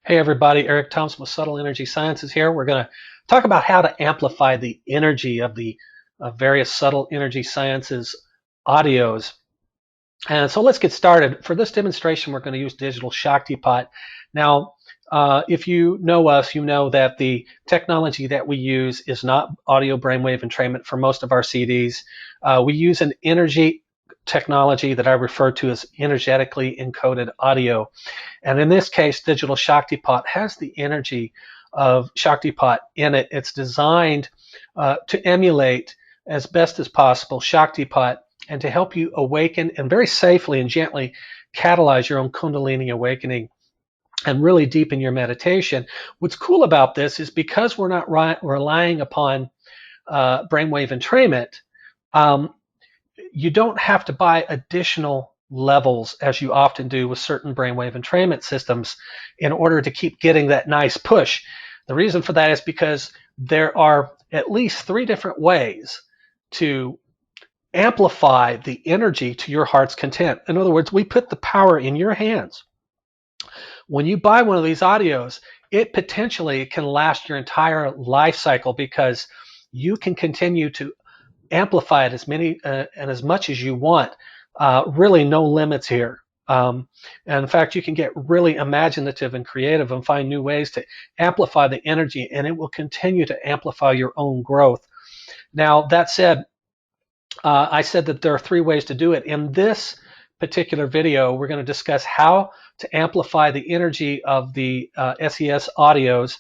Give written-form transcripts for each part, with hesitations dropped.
Hey everybody, Eric Thompson with Subtle Energy Sciences here. We're going to talk about how to amplify the energy of the various Subtle Energy Sciences audios. And so let's get started. For this demonstration, we're going to use digital Shakti pot. Now, if you know us, you know that the technology that we use is not audio brainwave entrainment for most of our CDs. We use an energy technology that I refer to as energetically encoded audio. And in this case, digital Shaktipat has the energy of Shaktipat in it. It's designed to emulate as best as possible Shaktipat and to help you awaken and very safely and gently catalyze your own Kundalini awakening and really deepen your meditation. What's cool about this is because we're not relying upon brainwave entrainment, you don't have to buy additional levels as you often do with certain brainwave entrainment systems in order to keep getting that nice push. The reason for that is because there are at least 3 different ways to amplify the energy to your heart's content. In other words, we put the power in your hands. When you buy one of these audios, it potentially can last your entire life cycle because you can continue to amplify it as many and as much as you want. Really no limits here. And in fact, you can get really imaginative and creative and find new ways to amplify the energy, and it will continue to amplify your own growth. Now, that said, I said that there are 3 ways to do it. In this particular video, we're going to discuss how to amplify the energy of the SES audios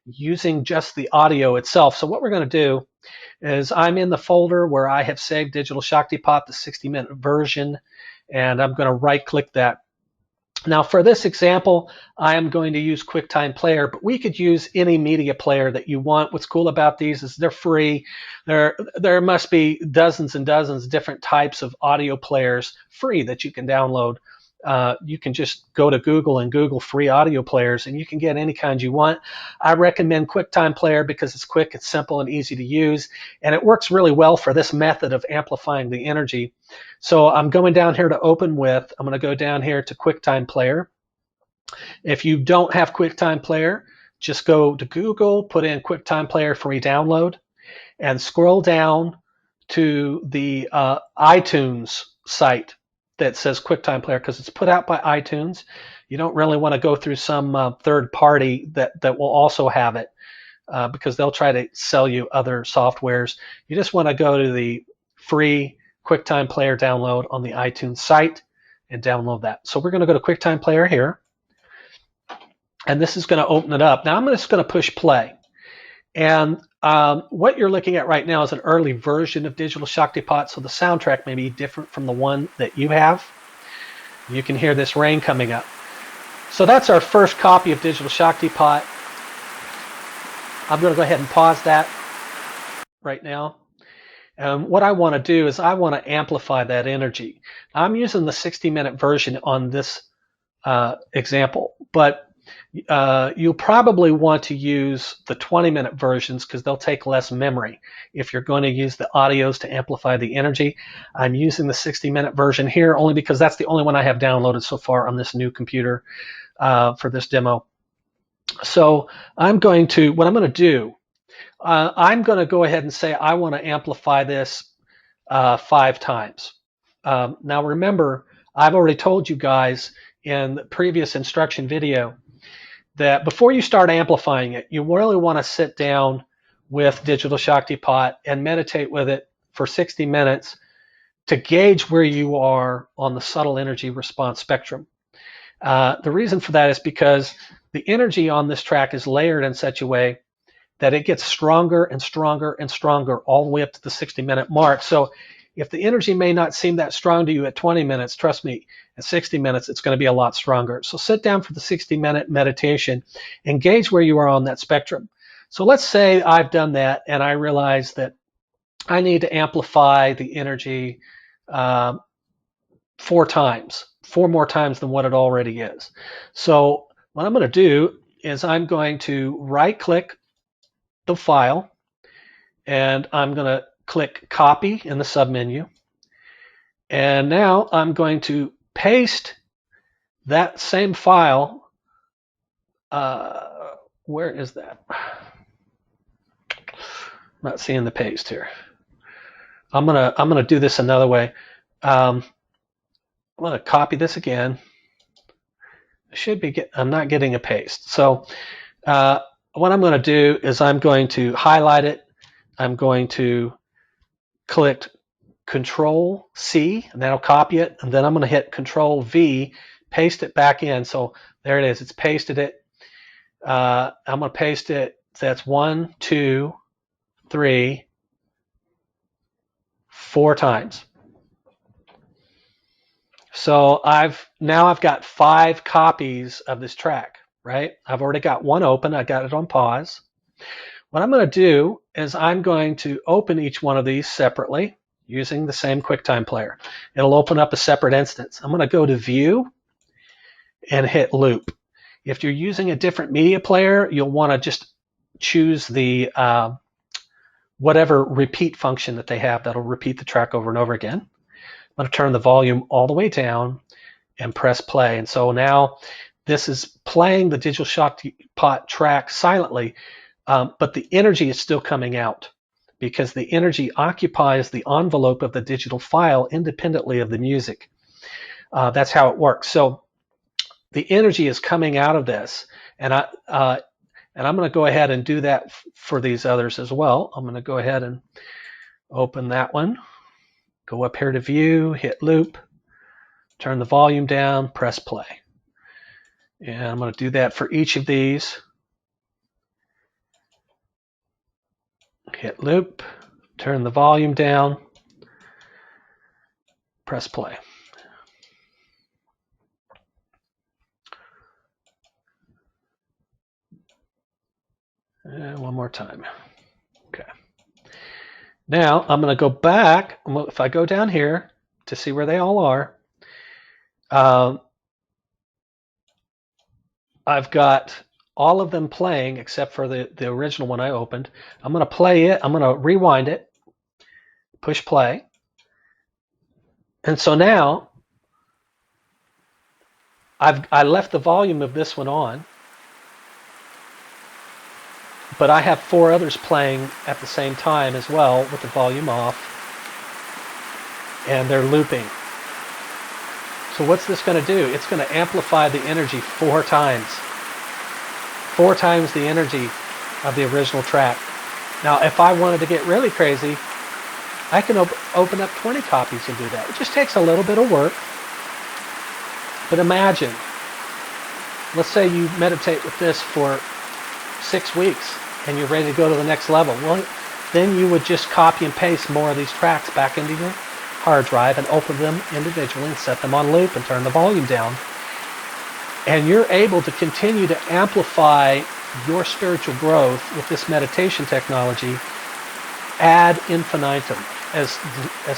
using just the audio itself. So what we're going to do is I'm in the folder where I have saved Digital Shaktipat, the 60-minute version, and I'm going to right-click that. Now for this example, I am going to use QuickTime Player, but we could use any media player that you want. What's cool about these is they're free. There must be dozens and dozens of different types of audio players free that you can download. You can just go to Google and Google free audio players, and you can get any kind you want. I recommend QuickTime Player because it's quick, it's simple, and easy to use, and it works really well for this method of amplifying the energy. So I'm going down here to open with. I'm going to go down here to QuickTime Player. If you don't have QuickTime Player, just go to Google, put in QuickTime Player free download, and scroll down to the iTunes site that says QuickTime Player because it's put out by iTunes. You don't really want to go through some third party that will also have it because they'll try to sell you other softwares. You just want to go to the free QuickTime Player download on the iTunes site and download that. So we're going to go to QuickTime Player here, and this is going to open it up. Now I'm just going to push play. And what you're looking at right now is an early version of Digital Shaktipat, so the soundtrack may be different from the one that you have. You can hear this rain coming up. So that's our first copy of Digital Shaktipat. I'm going to go ahead and pause that right now. And what I want to do is I want to amplify that energy. I'm using the 60-minute version on this example, but you'll probably want to use the 20-minute versions because they'll take less memory if you're going to use the audios to amplify the energy. I'm using the 60-minute version here only because that's the only one I have downloaded so far on this new computer for this demo. So what I'm going to do, I'm going to go ahead and say I want to amplify this 5 times. Now remember, I've already told you guys in the previous instruction video that before you start amplifying it, you really want to sit down with Digital Shaktipat and meditate with it for 60 minutes to gauge where you are on the subtle energy response spectrum. The reason for that is because the energy on this track is layered in such a way that it gets stronger and stronger and stronger all the way up to the 60-minute mark. So if the energy may not seem that strong to you at 20 minutes, trust me, at 60 minutes, it's going to be a lot stronger. So sit down for the 60-minute meditation and gauge where you are on that spectrum. So let's say I've done that and I realize that I need to amplify the energy 4 times, 4 more times than what it already is. So what I'm going to do is I'm going to right-click the file, and I'm going to click copy in the submenu. And now I'm going to paste that same file where is that? I'm not seeing the paste here. I'm gonna do this another way. I'm gonna copy this again. I'm not getting a paste. So what I'm going to do is I'm going to highlight it. I'm going to click Control C, and that'll copy it. And then I'm going to hit Control V, paste it back in. So there it is. It's pasted it. I'm going to paste it. So that's 1, 2, 3, 4 times. So I've got 5 copies of this track, right? I've already got one open. I got it on pause. What I'm going to do is I'm going to open each one of these separately using the same QuickTime player. It'll open up a separate instance. I'm going to go to View and hit Loop. If you're using a different media player, you'll want to just choose the whatever repeat function that they have that'll repeat the track over and over again. I'm going to turn the volume all the way down and press play. And so now this is playing the Digital Shock Pot track silently, but the energy is still coming out because the energy occupies the envelope of the digital file independently of the music. That's how it works. So the energy is coming out of this, and I'm going to go ahead and do that for these others as well. I'm going to go ahead and open that one. Go up here to View, hit Loop, turn the volume down, press play. And I'm going to do that for each of these. Hit Loop, turn the volume down, press play. And one more time. Okay. Now I'm going to go back. If I go down here to see where they all are, I've got all of them playing except for the original one I opened. I'm going to play it. I'm going to rewind it, push play. And so now I left the volume of this one on, but I have 4 others playing at the same time as well with the volume off, and they're looping. So what's this going to do? It's going to amplify the energy 4 times. 4 times the energy of the original track. Now, if I wanted to get really crazy, I can open up 20 copies and do that. It just takes a little bit of work. But imagine, let's say you meditate with this for 6 weeks and you're ready to go to the next level. Well, then you would just copy and paste more of these tracks back into your hard drive and open them individually and set them on loop and turn the volume down. And you're able to continue to amplify your spiritual growth with this meditation technology ad infinitum, as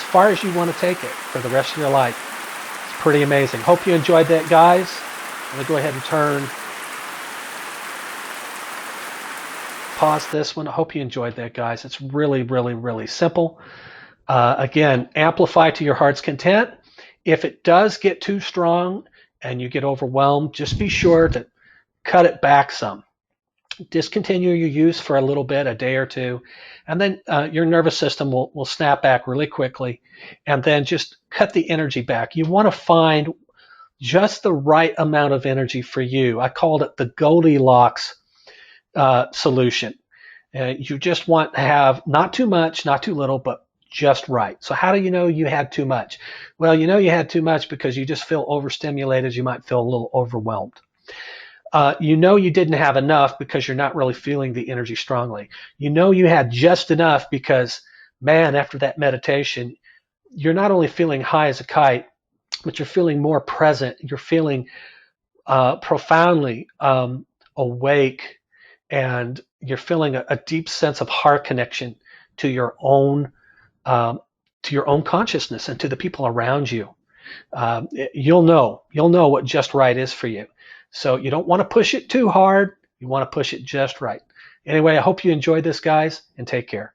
far as you want to take it for the rest of your life. It's pretty amazing. Hope you enjoyed that, guys. I'm going to go ahead and pause this one. I hope you enjoyed that, guys. It's really, really, really simple. Again, amplify to your heart's content. If it does get too strong and you get overwhelmed, just be sure to cut it back some. Discontinue your use for a little bit, a day or two, and then your nervous system will snap back really quickly, and then just cut the energy back. You want to find just the right amount of energy for you. I called it the Goldilocks solution. You just want to have not too much, not too little, but just right. So how do you know you had too much? Well, you know you had too much because you just feel overstimulated. You might feel a little overwhelmed. You know you didn't have enough because you're not really feeling the energy strongly. You know you had just enough because, man, after that meditation, you're not only feeling high as a kite, but you're feeling more present. You're feeling profoundly awake, and you're feeling a deep sense of heart connection to your own consciousness and to the people around you. You'll know what just right is for you. So you don't want to push it too hard. You want to push it just right. Anyway, I hope you enjoyed this, guys, and take care.